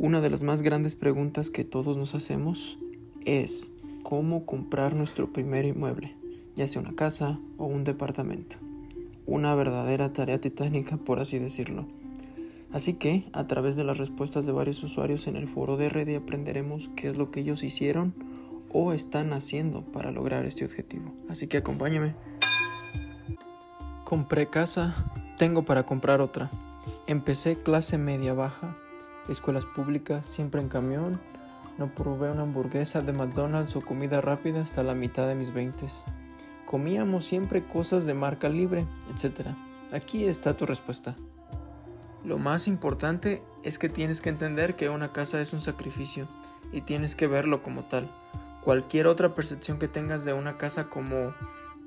Una de las más grandes preguntas que todos nos hacemos es ¿cómo comprar nuestro primer inmueble? Ya sea una casa o un departamento. Una verdadera tarea titánica, por así decirlo. Así que, a través de las respuestas de varios usuarios en el foro de Reddit aprenderemos qué es lo que ellos hicieron o están haciendo para lograr este objetivo. Así que acompáñame. Compré casa, tengo para comprar otra. Empecé clase media baja, escuelas públicas, siempre en camión. No probé una hamburguesa de McDonald's o comida rápida hasta la mitad de mis 20s. Comíamos siempre cosas de marca libre, etc. Aquí está tu respuesta. Lo más importante es que tienes que entender que una casa es un sacrificio y tienes que verlo como tal. Cualquier otra percepción que tengas de una casa como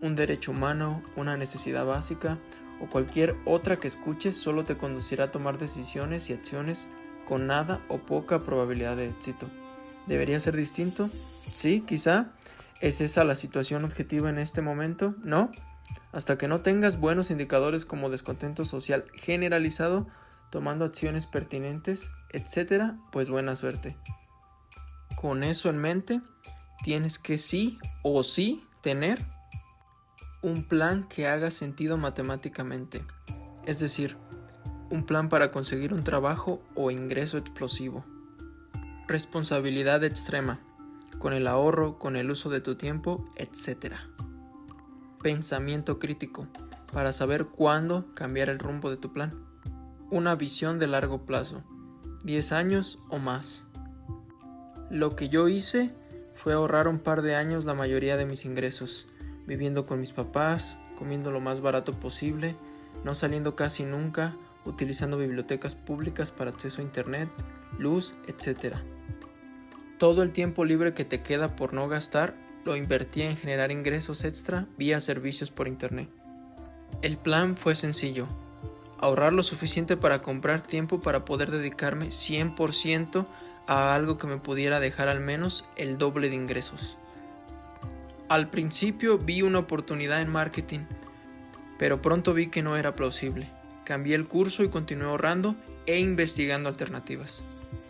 un derecho humano, una necesidad básica o cualquier otra que escuches solo te conducirá a tomar decisiones y acciones con nada o poca probabilidad de éxito. ¿Debería ser distinto? Sí, quizá. ¿Es esa la situación objetiva en este momento? No. Hasta que no tengas buenos indicadores como descontento social generalizado, tomando acciones pertinentes, etc., pues buena suerte. Con eso en mente, tienes que sí o sí tener un plan que haga sentido matemáticamente. Es decir, un plan para conseguir un trabajo o ingreso explosivo. Responsabilidad extrema, con el ahorro, con el uso de tu tiempo, etc. Pensamiento crítico, para saber cuándo cambiar el rumbo de tu plan. Una visión de largo plazo, 10 años o más. Lo que yo hice fue ahorrar un par de años la mayoría de mis ingresos, viviendo con mis papás, comiendo lo más barato posible, no saliendo casi nunca, utilizando bibliotecas públicas para acceso a internet, luz, etc. Todo el tiempo libre que te queda por no gastar lo invertí en generar ingresos extra vía servicios por internet. El plan fue sencillo: ahorrar lo suficiente para comprar tiempo para poder dedicarme 100% a algo que me pudiera dejar al menos el doble de ingresos. Al principio vi una oportunidad en marketing, pero pronto vi que no era plausible. Cambié el curso y continué ahorrando e investigando alternativas.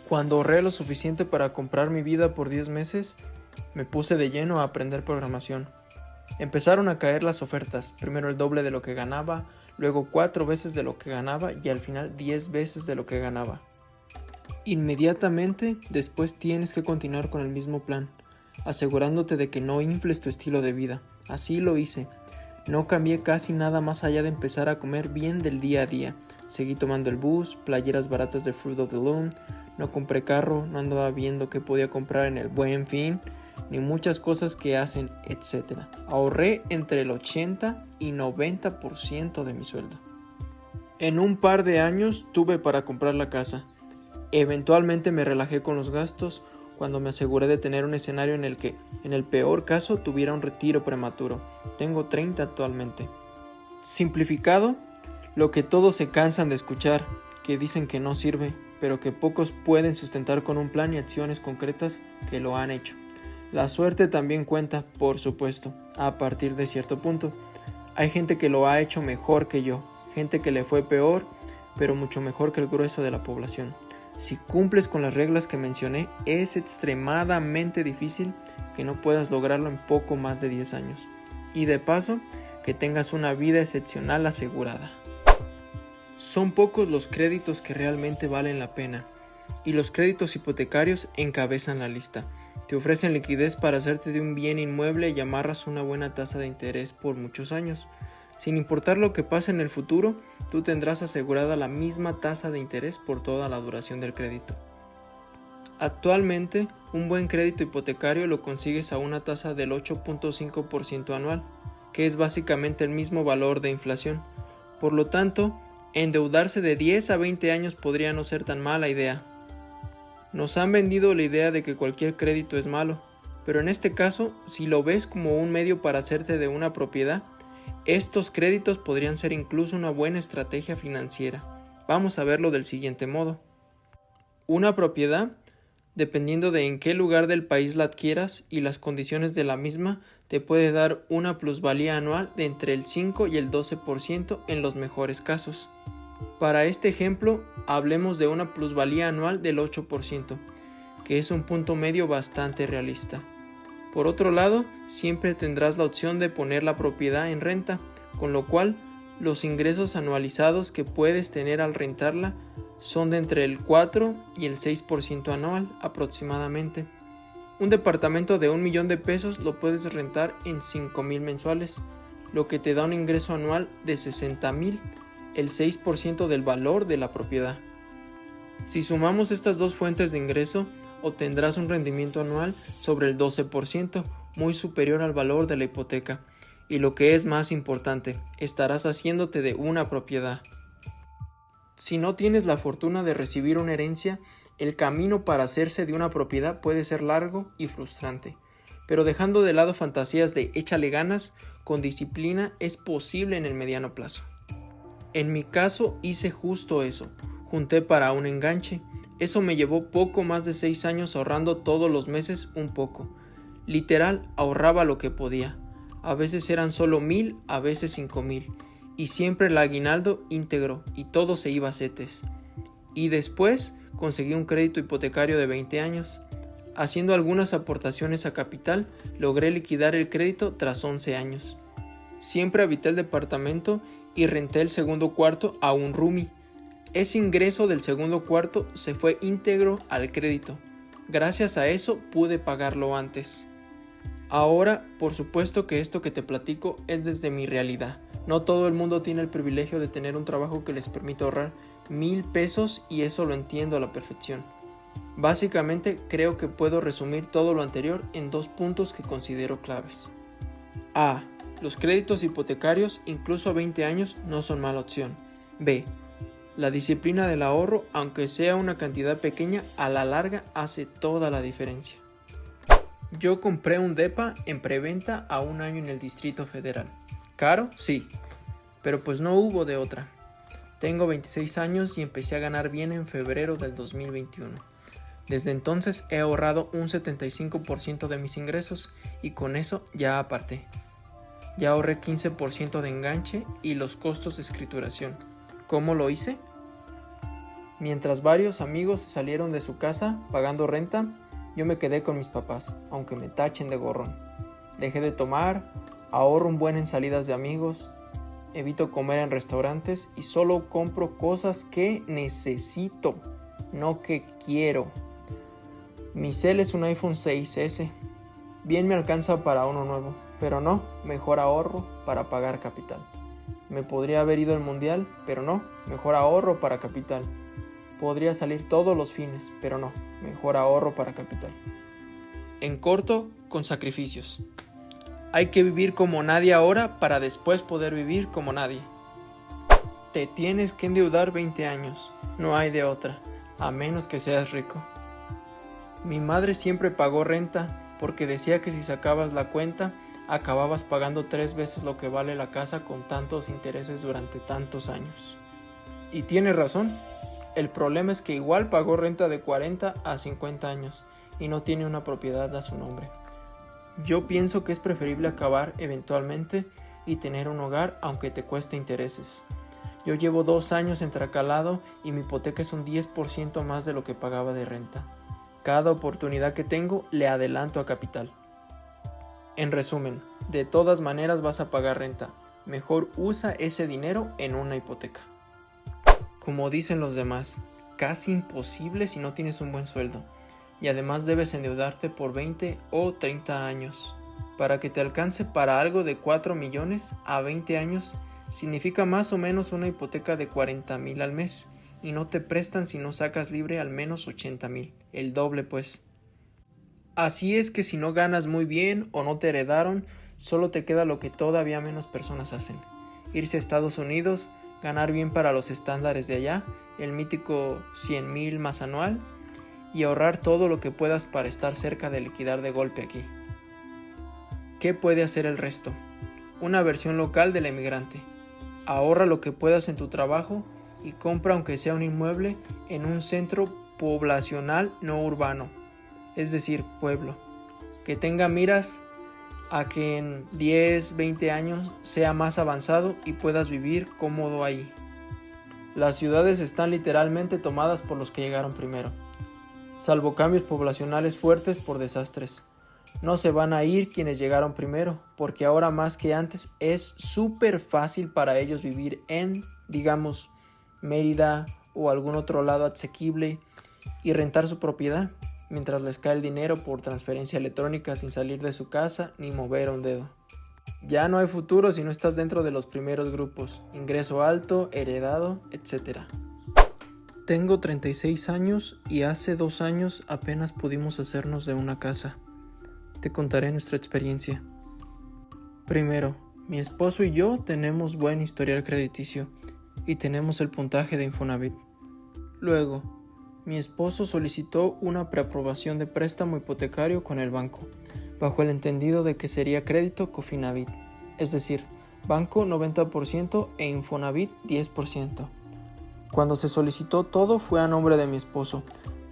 Cuando ahorré lo suficiente para comprar mi vida por 10 meses, me puse de lleno a aprender programación. Empezaron a caer las ofertas, primero el doble de lo que ganaba, luego 4 veces de lo que ganaba y al final 10 veces de lo que ganaba. Inmediatamente después tienes que continuar con el mismo plan, asegurándote de que no infles tu estilo de vida. Así lo hice. No cambié casi nada más allá de empezar a comer bien del día a día. Seguí tomando el bus, playeras baratas de Fruit of the Loom, no compré carro, no andaba viendo qué podía comprar en el Buen Fin, ni muchas cosas que hacen, etc. Ahorré entre el 80 y 90% de mi sueldo. En un par de años tuve para comprar la casa. Eventualmente me relajé con los gastos cuando me aseguré de tener un escenario en el que, en el peor caso, tuviera un retiro prematuro. Tengo 30 actualmente. Simplificado, lo que todos se cansan de escuchar, que dicen que no sirve, pero que pocos pueden sustentar con un plan y acciones concretas que lo han hecho. La suerte también cuenta, por supuesto, a partir de cierto punto. Hay gente que lo ha hecho mejor que yo, gente que le fue peor, pero mucho mejor que el grueso de la población. Si cumples con las reglas que mencioné, es extremadamente difícil que no puedas lograrlo en poco más de 10 años. Y de paso, que tengas una vida excepcional asegurada. Son pocos los créditos que realmente valen la pena, y los créditos hipotecarios encabezan la lista. Te ofrecen liquidez para hacerte de un bien inmueble y amarras una buena tasa de interés por muchos años. Sin importar lo que pase en el futuro, tú tendrás asegurada la misma tasa de interés por toda la duración del crédito. Actualmente, un buen crédito hipotecario lo consigues a una tasa del 8.5% anual, que es básicamente el mismo valor de inflación. Por lo tanto, endeudarse de 10 a 20 años podría no ser tan mala idea. Nos han vendido la idea de que cualquier crédito es malo, pero en este caso, si lo ves como un medio para hacerte de una propiedad, estos créditos podrían ser incluso una buena estrategia financiera. Vamos a verlo del siguiente modo. Una propiedad, dependiendo de en qué lugar del país la adquieras y las condiciones de la misma, te puede dar una plusvalía anual de entre el 5 y el 12% en los mejores casos. Para este ejemplo, hablemos de una plusvalía anual del 8%, que es un punto medio bastante realista. Por otro lado, siempre tendrás la opción de poner la propiedad en renta, con lo cual los ingresos anualizados que puedes tener al rentarla son de entre el 4 y el 6% anual aproximadamente. Un departamento de 1 millón de pesos lo puedes rentar en 5,000 mensuales, lo que te da un ingreso anual de 60,000, el 6% del valor de la propiedad. Si sumamos estas dos fuentes de ingreso, obtendrás un rendimiento anual sobre el 12%, muy superior al valor de la hipoteca. Y lo que es más importante, estarás haciéndote de una propiedad. Si no tienes la fortuna de recibir una herencia, el camino para hacerse de una propiedad puede ser largo y frustrante. Pero dejando de lado fantasías de échale ganas, con disciplina es posible en el mediano plazo. En mi caso hice justo eso, junté para un enganche. Eso me llevó poco más de 6 años ahorrando todos los meses un poco. Literal, ahorraba lo que podía. A veces eran solo 1,000, a veces 5,000. Y siempre el aguinaldo íntegro y todo se iba a setes. Y después conseguí un crédito hipotecario de 20 años. Haciendo algunas aportaciones a capital, logré liquidar el crédito tras 11 años. Siempre habité el departamento y renté el segundo cuarto a un roomie. Ese ingreso del segundo cuarto se fue íntegro al crédito. Gracias a eso pude pagarlo antes. Ahora, por supuesto que esto que te platico es desde mi realidad. No todo el mundo tiene el privilegio de tener un trabajo que les permita ahorrar 1,000 pesos y eso lo entiendo a la perfección. Básicamente creo que puedo resumir todo lo anterior en 2 puntos que considero claves. A. Los créditos hipotecarios, incluso a 20 años, no son mala opción. B. La disciplina del ahorro, aunque sea una cantidad pequeña, a la larga hace toda la diferencia. Yo compré un depa en preventa a 1 año en el Distrito Federal. ¿Caro? Sí, pero pues no hubo de otra. Tengo 26 años y empecé a ganar bien en febrero del 2021. Desde entonces he ahorrado un 75% de mis ingresos y con eso ya aparté. Ya ahorré 15% de enganche y los costos de escrituración. ¿Cómo lo hice? Mientras varios amigos salieron de su casa pagando renta, yo me quedé con mis papás, aunque me tachen de gorrón. Dejé de tomar, ahorro un buen en salidas de amigos, evito comer en restaurantes y solo compro cosas que necesito, no que quiero. Mi cel es un iPhone 6S. Bien me alcanza para uno nuevo, pero no, mejor ahorro para pagar capital. Me podría haber ido al mundial, pero no, mejor ahorro para capital. Podría salir todos los fines, pero no, mejor ahorro para capital. En corto, con sacrificios. Hay que vivir como nadie ahora para después poder vivir como nadie. Te tienes que endeudar 20 años, no hay de otra, a menos que seas rico. Mi madre siempre pagó renta porque decía que si sacabas la cuenta, acababas pagando 3 veces lo que vale la casa con tantos intereses durante tantos años. Y tiene razón. El problema es que igual pagó renta de 40 a 50 años y no tiene una propiedad a su nombre. Yo pienso que es preferible acabar eventualmente y tener un hogar aunque te cueste intereses. Yo llevo 2 años entracalado y mi hipoteca es un 10% más de lo que pagaba de renta. Cada oportunidad que tengo le adelanto a capital. En resumen, de todas maneras vas a pagar renta. Mejor usa ese dinero en una hipoteca. Como dicen los demás, casi imposible si no tienes un buen sueldo. Y además debes endeudarte por 20 o 30 años. Para que te alcance para algo de 4 millones a 20 años, significa más o menos una hipoteca de 40,000 al mes. Y no te prestan si no sacas libre al menos 80,000, el doble pues. Así es que si no ganas muy bien o no te heredaron, solo te queda lo que todavía menos personas hacen. Irse a Estados Unidos, ganar bien para los estándares de allá, el mítico 100,000 más anual, y ahorrar todo lo que puedas para estar cerca de liquidar de golpe aquí. ¿Qué puede hacer el resto? Una versión local del emigrante. Ahorra lo que puedas en tu trabajo y compra aunque sea un inmueble en un centro poblacional no urbano, es decir, pueblo, que tenga miras a que en 10, 20 años sea más avanzado y puedas vivir cómodo ahí. Las ciudades están literalmente tomadas por los que llegaron primero, salvo cambios poblacionales fuertes por desastres. No se van a ir quienes llegaron primero, porque ahora más que antes es súper fácil para ellos vivir en, digamos, Mérida o algún otro lado asequible y rentar su propiedad, mientras les cae el dinero por transferencia electrónica sin salir de su casa ni mover un dedo. Ya no hay futuro si no estás dentro de los primeros grupos, ingreso alto, heredado, etc. Tengo 36 años y hace 2 años apenas pudimos hacernos de una casa. Te contaré nuestra experiencia. Primero, mi esposo y yo tenemos buen historial crediticio y tenemos el puntaje de Infonavit. Luego, mi esposo solicitó una preaprobación de préstamo hipotecario con el banco, bajo el entendido de que sería crédito Cofinavit, es decir, banco 90% e Infonavit 10%. Cuando se solicitó todo fue a nombre de mi esposo,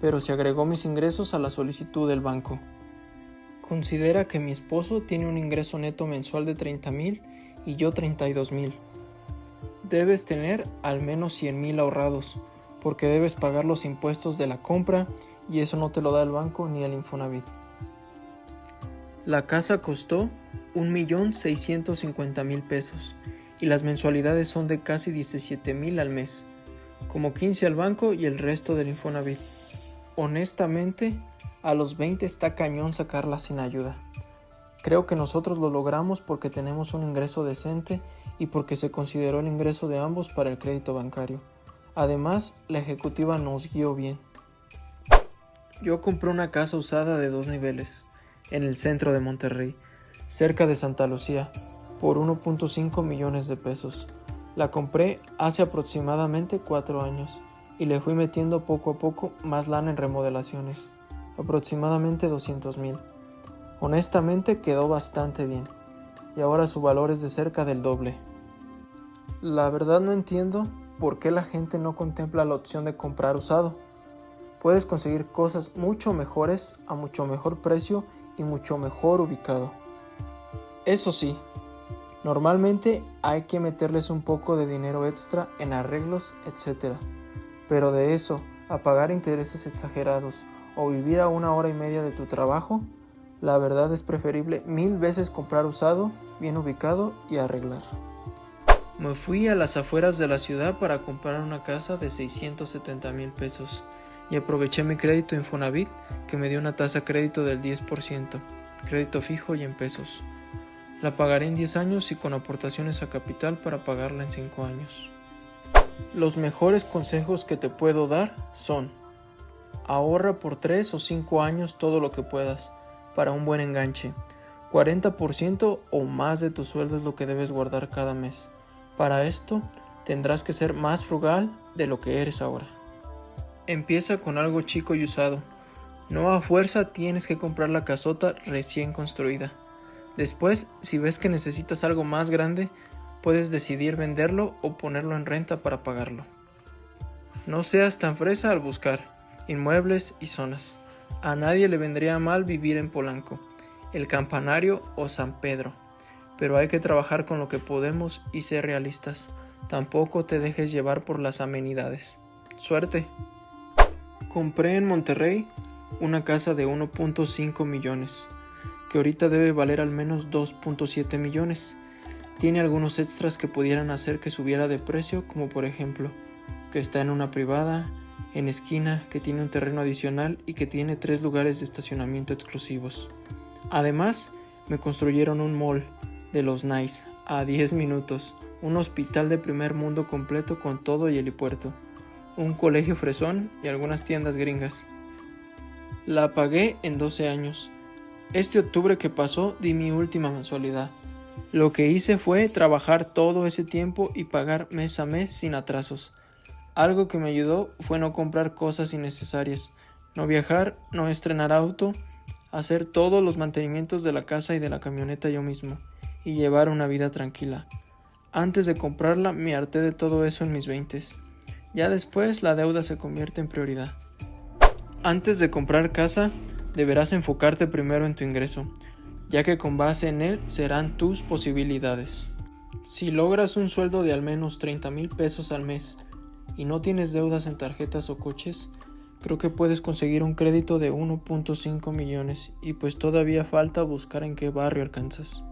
pero se agregó mis ingresos a la solicitud del banco. Considera que mi esposo tiene un ingreso neto mensual de 30,000 y yo 32,000. Debes tener al menos 100,000 ahorrados, porque debes pagar los impuestos de la compra y eso no te lo da el banco ni el Infonavit. La casa costó 1,650,000 pesos y las mensualidades son de casi 17,000 al mes, como 15 al banco y el resto del Infonavit. Honestamente, a los 20 está cañón sacarla sin ayuda. Creo que nosotros lo logramos porque tenemos un ingreso decente y porque se consideró el ingreso de ambos para el crédito bancario. Además, la ejecutiva nos guió bien. Yo compré una casa usada de 2 niveles, en el centro de Monterrey, cerca de Santa Lucía, por 1.5 millones de pesos. La compré hace aproximadamente 4 años y le fui metiendo poco a poco más lana en remodelaciones, aproximadamente 200,000. Honestamente quedó bastante bien y ahora su valor es de cerca del doble. La verdad no entiendo por qué la gente no contempla la opción de comprar usado. Puedes conseguir cosas mucho mejores a mucho mejor precio y mucho mejor ubicado. Eso sí, normalmente hay que meterles un poco de dinero extra en arreglos, etc. Pero de eso a pagar intereses exagerados o vivir a 1 hora y media de tu trabajo, la verdad es preferible 1000 veces comprar usado, bien ubicado y arreglar. Me fui a las afueras de la ciudad para comprar una casa de 670,000 pesos y aproveché mi crédito Infonavit que me dio una tasa crédito del 10%, crédito fijo y en pesos. La pagaré en 10 años y con aportaciones a capital para pagarla en 5 años. Los mejores consejos que te puedo dar son: ahorra por 3 o 5 años todo lo que puedas para un buen enganche. 40% o más de tu sueldo es lo que debes guardar cada mes. Para esto, tendrás que ser más frugal de lo que eres ahora. Empieza con algo chico y usado. No a fuerza tienes que comprar la casota recién construida. Después, si ves que necesitas algo más grande, puedes decidir venderlo o ponerlo en renta para pagarlo. No seas tan fresa al buscar inmuebles y zonas. A nadie le vendría mal vivir en Polanco, El Campanario o San Pedro. Pero hay que trabajar con lo que podemos y ser realistas. Tampoco te dejes llevar por las amenidades. ¡Suerte! Compré en Monterrey una casa de 1.5 millones, que ahorita debe valer al menos 2.7 millones. Tiene algunos extras que pudieran hacer que subiera de precio, como por ejemplo, que está en una privada, en esquina, que tiene un terreno adicional y que tiene 3 lugares de estacionamiento exclusivos. Además, me construyeron un mall de los Nice a 10 minutos, un hospital de primer mundo completo con todo y helipuerto, un colegio fresón y algunas tiendas gringas. La pagué en 12 años. Este octubre que pasó di mi última mensualidad. Lo que hice fue trabajar todo ese tiempo y pagar mes a mes sin atrasos. Algo que me ayudó fue no comprar cosas innecesarias, no viajar, no estrenar auto, hacer todos los mantenimientos de la casa y de la camioneta yo mismo, y llevar una vida tranquila. Antes de comprarla me harté de todo eso en mis 20s. Ya después la deuda se convierte en prioridad. Antes de comprar casa, deberás enfocarte primero en tu ingreso, ya que con base en él serán tus posibilidades. Si logras un sueldo de al menos 30,000 pesos al mes y no tienes deudas en tarjetas o coches, creo que puedes conseguir un crédito de 1.5 millones y pues todavía falta buscar en qué barrio alcanzas.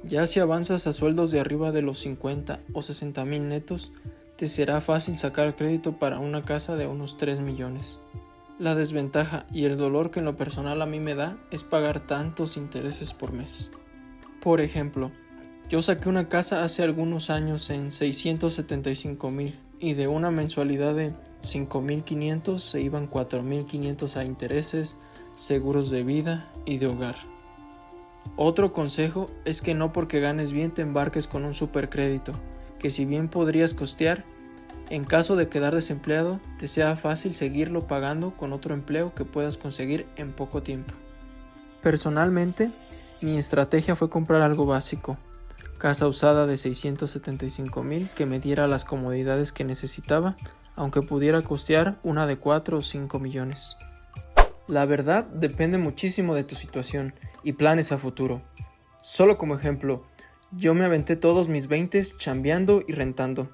Ya si avanzas a sueldos de arriba de los 50 o 60 mil netos, te será fácil sacar crédito para una casa de unos 3 millones. La desventaja y el dolor que en lo personal a mí me da es pagar tantos intereses por mes. Por ejemplo, yo saqué una casa hace algunos años en 675,000 y de una mensualidad de 5,500 se iban 4,500 a intereses, seguros de vida y de hogar. Otro consejo es que no porque ganes bien te embarques con un supercrédito, que si bien podrías costear, en caso de quedar desempleado, te sea fácil seguirlo pagando con otro empleo que puedas conseguir en poco tiempo. Personalmente, mi estrategia fue comprar algo básico, casa usada de 675,000 que me diera las comodidades que necesitaba, aunque pudiera costear una de 4 o 5 millones. La verdad depende muchísimo de tu situación y planes a futuro. Solo como ejemplo, yo me aventé todos mis 20s chambeando y rentando.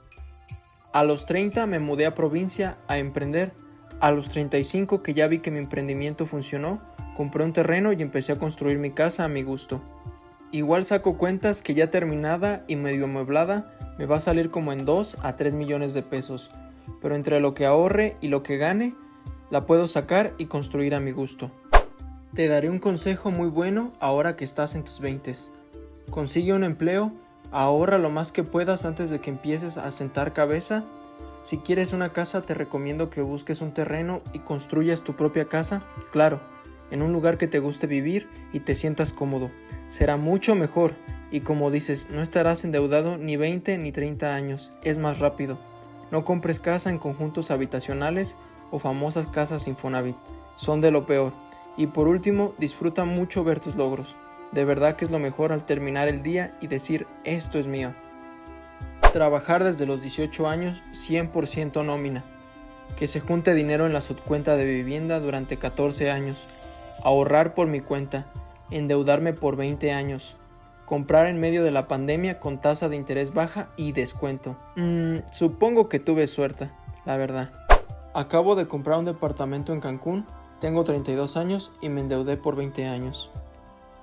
A los 30 me mudé a provincia a emprender. A los 35 que ya vi que mi emprendimiento funcionó, compré un terreno y empecé a construir mi casa a mi gusto. Igual saco cuentas que ya terminada y medio amueblada me va a salir como en 2 a 3 millones de pesos, pero entre lo que ahorre y lo que gane, la puedo sacar y construir a mi gusto. Te daré un consejo muy bueno ahora que estás en tus 20s. Consigue un empleo, ahorra lo más que puedas antes de que empieces a sentar cabeza. Si quieres una casa, te recomiendo que busques un terreno y construyas tu propia casa, claro, en un lugar que te guste vivir y te sientas cómodo. Será mucho mejor y como dices, no estarás endeudado ni 20 ni 30 años, es más rápido. No compres casa en conjuntos habitacionales o famosas casas Infonavit, son de lo peor. Y por último, disfruta mucho ver tus logros. De verdad que es lo mejor al terminar el día y decir, esto es mío. Trabajar desde los 18 años, 100% nómina. Que se junte dinero en la subcuenta de vivienda durante 14 años. Ahorrar por mi cuenta. Endeudarme por 20 años. Comprar en medio de la pandemia con tasa de interés baja y descuento. Supongo que tuve suerte, la verdad. Acabo de comprar un departamento en Cancún. Tengo 32 años y me endeudé por 20 años.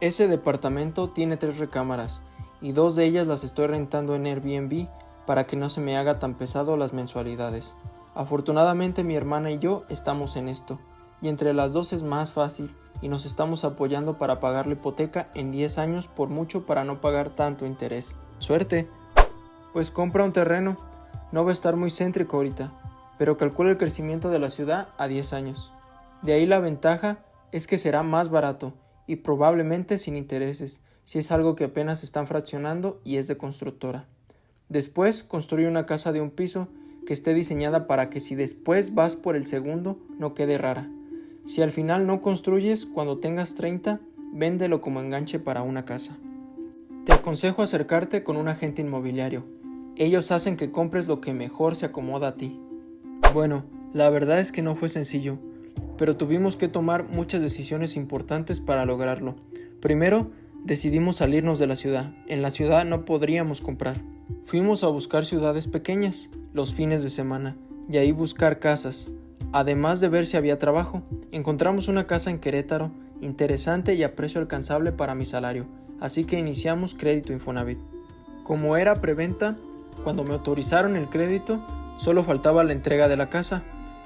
Ese departamento tiene 3 recámaras y 2 de ellas las estoy rentando en Airbnb para que no se me haga tan pesado las mensualidades. Afortunadamente mi hermana y yo estamos en esto y entre las dos es más fácil y nos estamos apoyando para pagar la hipoteca en 10 años por mucho para no pagar tanto interés. ¡Suerte! Pues compra un terreno, no va a estar muy céntrico ahorita, pero calcula el crecimiento de la ciudad a 10 años. De ahí la ventaja es que será más barato y probablemente sin intereses, si es algo que apenas están fraccionando y es de constructora. Después construye una casa de un piso que esté diseñada para que si después vas por el segundo no quede rara. Si al final no construyes, cuando tengas 30, véndelo como enganche para una casa. Te aconsejo acercarte con un agente inmobiliario. Ellos hacen que compres lo que mejor se acomoda a ti. Bueno, la verdad es que no fue sencillo, pero tuvimos que tomar muchas decisiones importantes para lograrlo. Primero, decidimos salirnos de la ciudad. En la ciudad no podríamos comprar. Fuimos a buscar ciudades pequeñas los fines de semana y ahí buscar casas. Además de ver si había trabajo, encontramos una casa en Querétaro, interesante y a precio alcanzable para mi salario, así que iniciamos crédito Infonavit. Como era preventa, cuando me autorizaron el crédito, solo faltaba la entrega de la casa.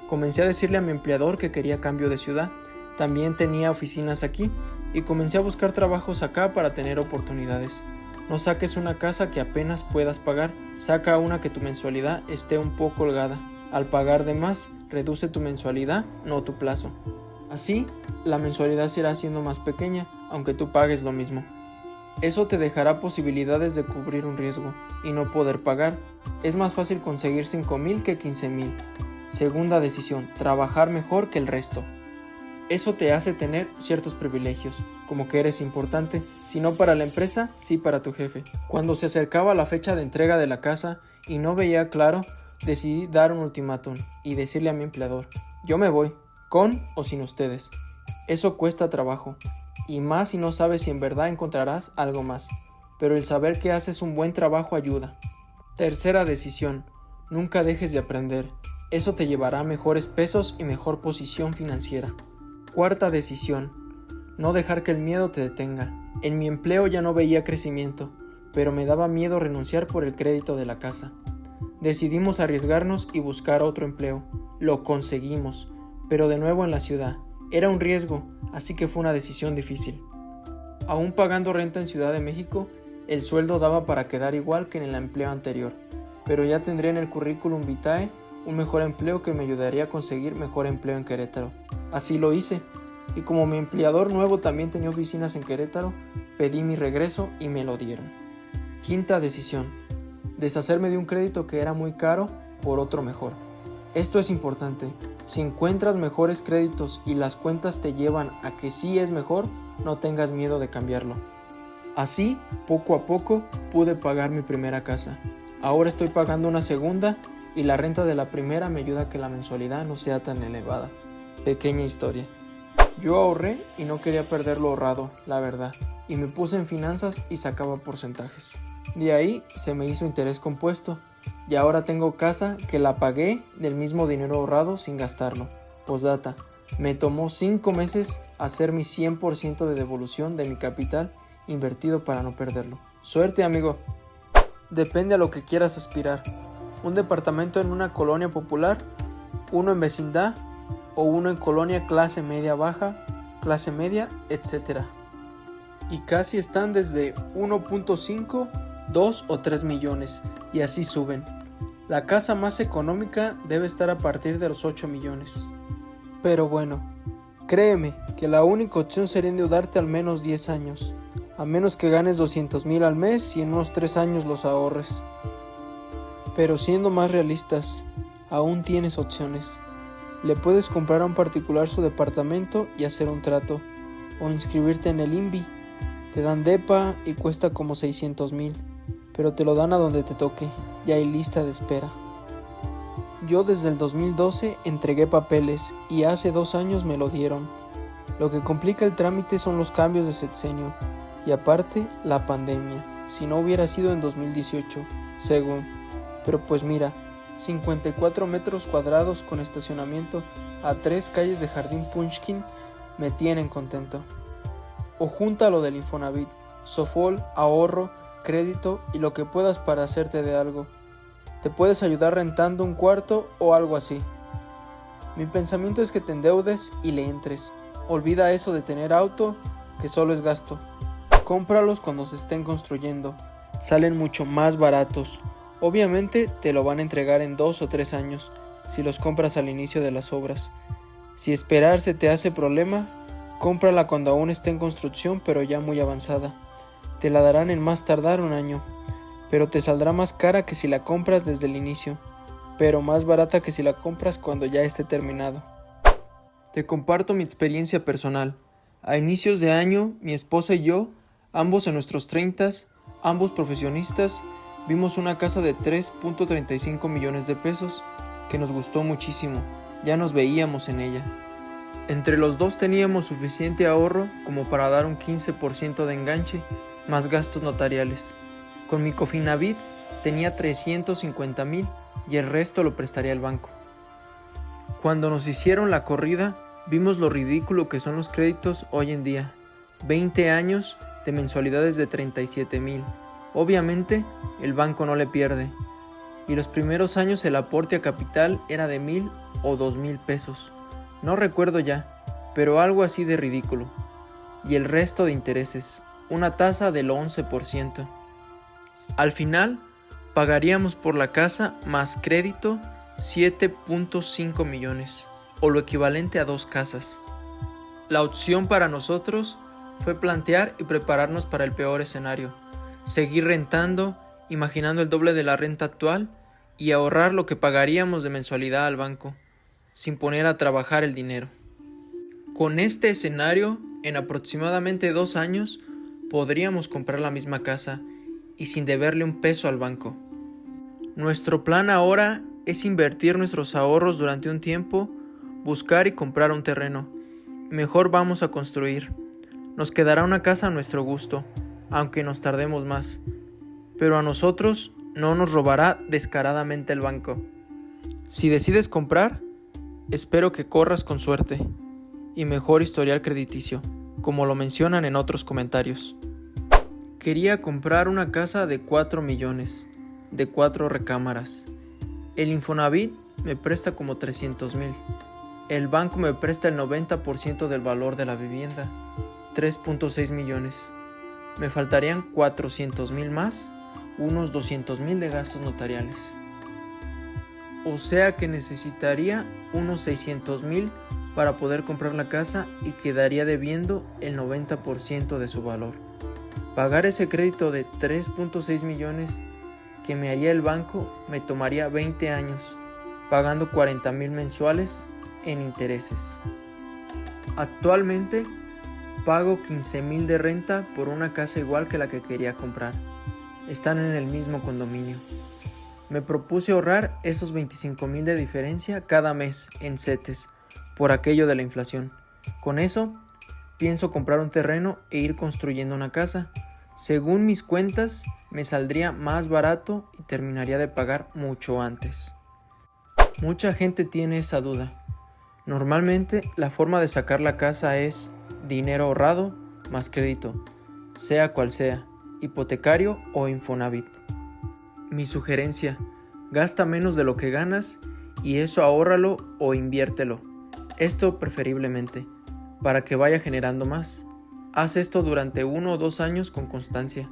Comencé a decirle a mi empleador que quería cambio de ciudad, también tenía oficinas aquí, y comencé a buscar trabajos acá para tener oportunidades. No saques una casa que apenas puedas pagar, saca una que tu mensualidad esté un poco holgada. Al pagar de más, reduce tu mensualidad, no tu plazo. Así, la mensualidad se irá haciendo más pequeña, aunque tú pagues lo mismo. Eso te dejará posibilidades de cubrir un riesgo y no poder pagar. Es más fácil conseguir 5,000 que 15,000. Segunda decisión, trabajar mejor que el resto. Eso te hace tener ciertos privilegios, como que eres importante, si no para la empresa, sí para tu jefe. Cuando se acercaba la fecha de entrega de la casa y no veía claro, decidí dar un ultimátum y decirle a mi empleador, yo me voy, con o sin ustedes. Eso cuesta trabajo, y más si no sabes si en verdad encontrarás algo más, pero el saber que haces un buen trabajo ayuda. Tercera decisión, Nunca dejes de aprender. Eso te llevará a mejores pesos y mejor posición financiera. Cuarta decisión. No dejar que el miedo te detenga. En mi empleo ya no veía crecimiento, pero me daba miedo renunciar por el crédito de la casa. Decidimos arriesgarnos y buscar otro empleo. Lo conseguimos, pero de nuevo en la ciudad. Era un riesgo, así que fue una decisión difícil. Aún pagando renta en Ciudad de México, el sueldo daba para quedar igual que en el empleo anterior, pero ya tendría en el currículum vitae un mejor empleo que me ayudaría a conseguir mejor empleo en Querétaro. Así lo hice, y como mi empleador nuevo también tenía oficinas en Querétaro, pedí mi regreso y me lo dieron. Quinta decisión. Deshacerme de un crédito que era muy caro por otro mejor. Esto es importante. Si encuentras mejores créditos y las cuentas te llevan a que sí es mejor, no tengas miedo de cambiarlo. Así, poco a poco, pude pagar mi primera casa. Ahora estoy pagando una segunda y la renta de la primera me ayuda a que la mensualidad no sea tan elevada. Pequeña historia. Yo ahorré y no quería perder lo ahorrado, la verdad, y me puse en finanzas y sacaba porcentajes. De ahí se me hizo interés compuesto y ahora tengo casa que la pagué del mismo dinero ahorrado sin gastarlo. Postdata, me tomó 5 meses hacer mi 100% de devolución de mi capital invertido para no perderlo. Suerte, amigo. Depende a lo que quieras aspirar. Un departamento en una colonia popular, uno en vecindad o uno en colonia clase media baja, clase media, etc. Y casi están desde 1.5, 2 o 3 millones y así suben. La casa más económica debe estar a partir de los 8 millones. Pero bueno, créeme que la única opción sería endeudarte al menos 10 años, a menos que ganes 200,000 al mes y en unos 3 años los ahorres. Pero siendo más realistas, aún tienes opciones. Le puedes comprar a un particular su departamento y hacer un trato, o inscribirte en el INVI. Te dan depa y cuesta como 600,000, pero te lo dan a donde te toque, y hay lista de espera. Yo desde el 2012 entregué papeles y hace 2 años me lo dieron. Lo que complica el trámite son los cambios de sexenio y aparte la pandemia, si no hubiera sido en 2018, según. Pero pues mira, 54 metros cuadrados con estacionamiento a 3 calles de Jardín Punchkin me tienen contento. O junta lo del Infonavit, Sofol, ahorro, crédito y lo que puedas para hacerte de algo. Te puedes ayudar rentando un cuarto o algo así. Mi pensamiento es que te endeudes y le entres. Olvida eso de tener auto, que solo es gasto. Cómpralos cuando se estén construyendo. Salen mucho más baratos. Obviamente te lo van a entregar en 2 o 3 años, si los compras al inicio de las obras. Si esperar se te hace problema, cómprala cuando aún esté en construcción pero ya muy avanzada. Te la darán en más tardar 1 año, pero te saldrá más cara que si la compras desde el inicio, pero más barata que si la compras cuando ya esté terminado. Te comparto mi experiencia personal. A inicios de año, mi esposa y yo, ambos en nuestros 30s, ambos profesionistas, vimos una casa de 3.35 millones de pesos que nos gustó muchísimo, ya nos veíamos en ella. Entre los dos teníamos suficiente ahorro como para dar un 15% de enganche, más gastos notariales. Con mi Cofinavit tenía 350,000 y el resto lo prestaría el banco. Cuando nos hicieron la corrida, vimos lo ridículo que son los créditos hoy en día. 20 años de mensualidades de 37,000. Obviamente, el banco no le pierde. Y los primeros años el aporte a capital era de 1,000 o 2,000 pesos. No recuerdo ya, pero algo así de ridículo. Y el resto de intereses, una tasa del 11%. Al final, pagaríamos por la casa más crédito 7.5 millones, o lo equivalente a 2 casas. La opción para nosotros fue plantear y prepararnos para el peor escenario. Seguir rentando, imaginando el doble de la renta actual y ahorrar lo que pagaríamos de mensualidad al banco, sin poner a trabajar el dinero. Con este escenario, en aproximadamente 2 años, podríamos comprar la misma casa y sin deberle un peso al banco. Nuestro plan ahora es invertir nuestros ahorros durante un tiempo, buscar y comprar un terreno. Mejor vamos a construir. Nos quedará una casa a nuestro gusto, aunque nos tardemos más, pero a nosotros no nos robará descaradamente el banco. Si decides comprar, espero que corras con suerte y mejor historial crediticio, como lo mencionan en otros comentarios. Quería comprar una casa de 4 millones, de 4 recámaras. El Infonavit me presta como 300,000. El banco me presta el 90% del valor de la vivienda, 3.6 millones. Me faltarían 400,000 más, unos 200,000 de gastos notariales. O sea que necesitaría unos 600,000 para poder comprar la casa y quedaría debiendo el 90% de su valor. Pagar ese crédito de 3.6 millones que me haría el banco me tomaría 20 años, pagando 40,000 mensuales en intereses. Actualmente pago 15,000 de renta por una casa igual que la que quería comprar. Están en el mismo condominio. Me propuse ahorrar esos 25,000 de diferencia cada mes en CETES por aquello de la inflación. Con eso, pienso comprar un terreno e ir construyendo una casa. Según mis cuentas, me saldría más barato y terminaría de pagar mucho antes. Mucha gente tiene esa duda. Normalmente, la forma de sacar la casa es dinero ahorrado más crédito, sea cual sea, hipotecario o Infonavit. Mi sugerencia: gasta menos de lo que ganas y eso ahórralo o inviértelo. Esto preferiblemente, para que vaya generando más. Haz esto durante 1 o 2 años con constancia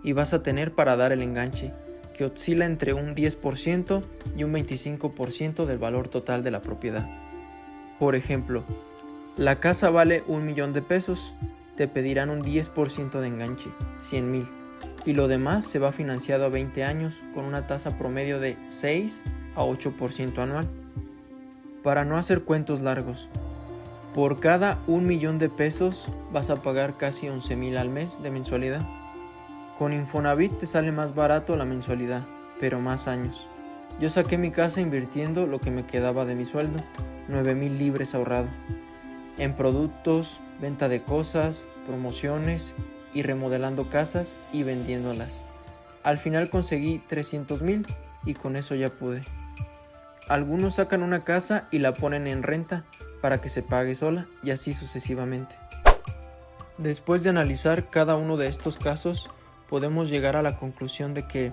y vas a tener para dar el enganche, que oscila entre un 10% y un 25% del valor total de la propiedad. Por ejemplo, la casa vale 1,000,000 de pesos, te pedirán un 10% de enganche, 100,000, y lo demás se va financiado a 20 años con una tasa promedio de 6 a 8% anual. Para no hacer cuentos largos, por cada 1,000,000 de pesos vas a pagar casi 11,000 al mes de mensualidad. Con Infonavit te sale más barato la mensualidad, pero más años. Yo saqué mi casa invirtiendo lo que me quedaba de mi sueldo, 9,000 libres ahorrado, en productos, venta de cosas, promociones y remodelando casas y vendiéndolas. Al final conseguí 300,000 y con eso ya pude. Algunos sacan una casa y la ponen en renta para que se pague sola y así sucesivamente. Después de analizar cada uno de estos casos, podemos llegar a la conclusión de que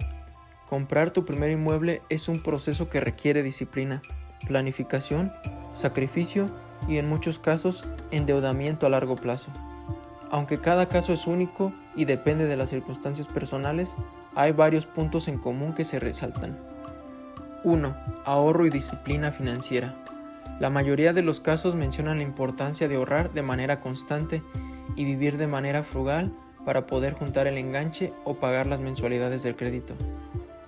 comprar tu primer inmueble es un proceso que requiere disciplina, planificación, sacrificio y en muchos casos endeudamiento a largo plazo. Aunque cada caso es único y depende de las circunstancias personales, hay varios puntos en común que se resaltan. 1. Ahorro y disciplina financiera. La mayoría de los casos mencionan la importancia de ahorrar de manera constante y vivir de manera frugal para poder juntar el enganche o pagar las mensualidades del crédito.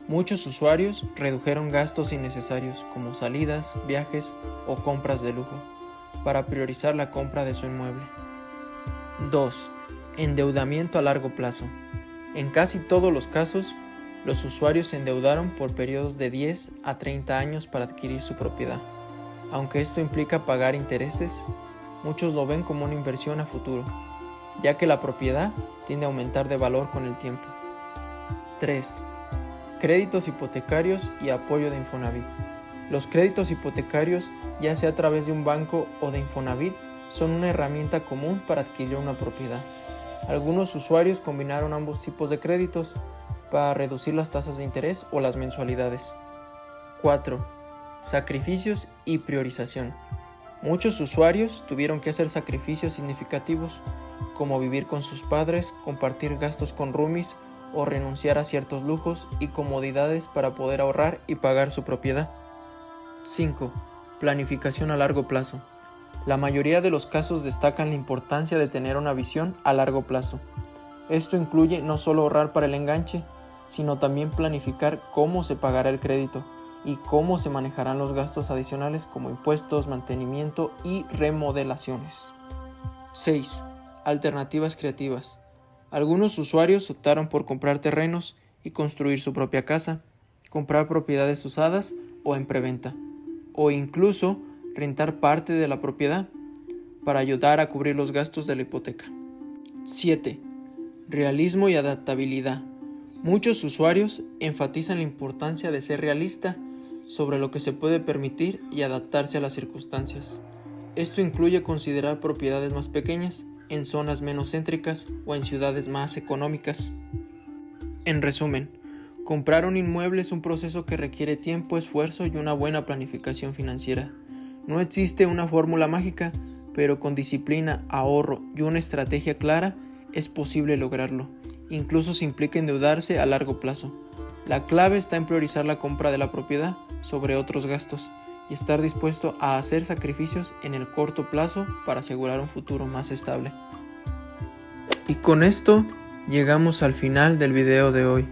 Muchos usuarios redujeron gastos innecesarios como salidas, viajes o compras de lujo para priorizar la compra de su inmueble. 2. Endeudamiento a largo plazo. En casi todos los casos, los usuarios se endeudaron por periodos de 10 a 30 años para adquirir su propiedad. Aunque esto implica pagar intereses, muchos lo ven como una inversión a futuro, ya que la propiedad tiende a aumentar de valor con el tiempo. 3. Créditos hipotecarios y apoyo de Infonavit. Los créditos hipotecarios, ya sea a través de un banco o de Infonavit, son una herramienta común para adquirir una propiedad. Algunos usuarios combinaron ambos tipos de créditos para reducir las tasas de interés o las mensualidades. 4. Sacrificios y priorización. Muchos usuarios tuvieron que hacer sacrificios significativos, como vivir con sus padres, compartir gastos con roomies o renunciar a ciertos lujos y comodidades para poder ahorrar y pagar su propiedad. 5. Planificación a largo plazo. La mayoría de los casos destacan la importancia de tener una visión a largo plazo. Esto incluye no solo ahorrar para el enganche, sino también planificar cómo se pagará el crédito y cómo se manejarán los gastos adicionales como impuestos, mantenimiento y remodelaciones. 6. Alternativas creativas. Algunos usuarios optaron por comprar terrenos y construir su propia casa, comprar propiedades usadas o en preventa, o incluso rentar parte de la propiedad para ayudar a cubrir los gastos de la hipoteca. 7. Realismo y adaptabilidad. Muchos usuarios enfatizan la importancia de ser realista sobre lo que se puede permitir y adaptarse a las circunstancias. Esto incluye considerar propiedades más pequeñas, en zonas menos céntricas o en ciudades más económicas. En resumen, comprar un inmueble es un proceso que requiere tiempo, esfuerzo y una buena planificación financiera. No existe una fórmula mágica, pero con disciplina, ahorro y una estrategia clara es posible lograrlo, incluso si implica endeudarse a largo plazo. La clave está en priorizar la compra de la propiedad sobre otros gastos y estar dispuesto a hacer sacrificios en el corto plazo para asegurar un futuro más estable. Y con esto llegamos al final del video de hoy.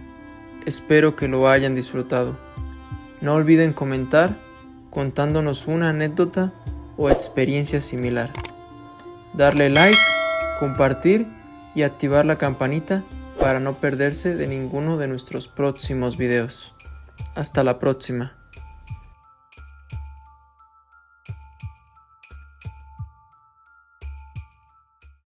Espero que lo hayan disfrutado. No olviden comentar contándonos una anécdota o experiencia similar. Darle like, compartir y activar la campanita para no perderse de ninguno de nuestros próximos videos. Hasta la próxima.